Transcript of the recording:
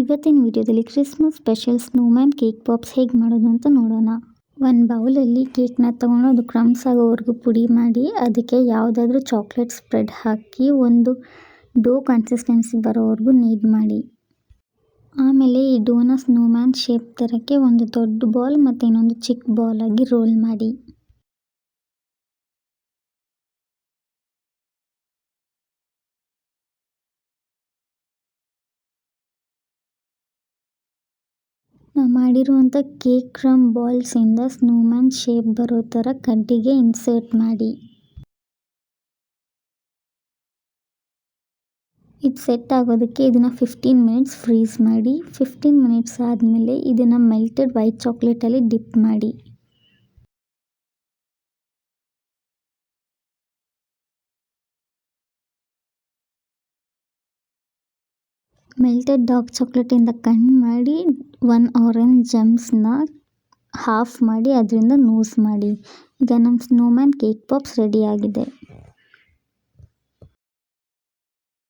ಇವತ್ತಿನ ವಿಡಿಯೋದಲ್ಲಿ Christmas special snowman cake pops ಹೇಗೆ ಮಾಡೋದು ಅಂತ ನೋಡೋಣ. ಒಂದು ಬೌಲಲ್ಲಿ ಕೇಕ್ನ ತೊಗೊಂಡು ಅದು ಕ್ರಮ್ಸ್ ಆಗೋವರೆಗೂ ಪುಡಿ ಮಾಡಿ ಅದಕ್ಕೆ ಯಾವುದಾದ್ರೂ ಚಾಕ್ಲೇಟ್ ಸ್ಪ್ರೆಡ್ ಹಾಕಿ ಒಂದು ಡೋ ಕನ್ಸಿಸ್ಟೆನ್ಸಿ ಬರೋವರೆಗೂ ನೀಡ್ ಮಾಡಿ. ಆಮೇಲೆ ಈ ಡೋನ ಸ್ನೋಮ್ಯಾನ್ ಶೇಪ್ ತರೋಕ್ಕೆ ಒಂದು ದೊಡ್ಡ ಬಾಲ್ ಮತ್ತು ಇನ್ನೊಂದು ಚಿಕ್ಕ ಬಾಲ್ ಆಗಿ ರೋಲ್ ಮಾಡಿ. ನಾವು ಮಾಡಿರುವಂಥ ಕೇಕ್ ಕ್ರಮ್ ಬಾಲ್ಸಿಂದ ಸ್ನೋಮ್ಯಾನ್ ಶೇಪ್ ಬರೋ ಥರ ಕಡ್ಡಿಗೆ ಇನ್ಸರ್ಟ್ ಮಾಡಿ. ಇದು ಸೆಟ್ ಆಗೋದಕ್ಕೆ ಇದನ್ನು 15 ಮಿನಿಟ್ಸ್ ಫ್ರೀಸ್ ಮಾಡಿ. 15 ಮಿನಿಟ್ಸ್ ಆದಮೇಲೆ ಇದನ್ನು ಮೆಲ್ಟೆಡ್ ವೈಟ್ ಚಾಕ್ಲೇಟಲ್ಲಿ ಡಿಪ್ ಮಾಡಿ. ಮೆಲ್ಟೆಡ್ ಡಾರ್ಕ್ ಚಾಕ್ಲೇಟಿಂದ ಕಣ್ಣು ಮಾಡಿ 1 ಆರೆಂಜ್ ಜೆಮ್ಸ್ನ ಹಾಫ್ ಮಾಡಿ ಅದರಿಂದ ನೋಸ್ ಮಾಡಿ. ಈಗ ನಮ್ಮ ಸ್ನೋಮ್ಯಾನ್ ಕೇಕ್ ಪಾಪ್ಸ್ ರೆಡಿ ಆಗಿದೆ.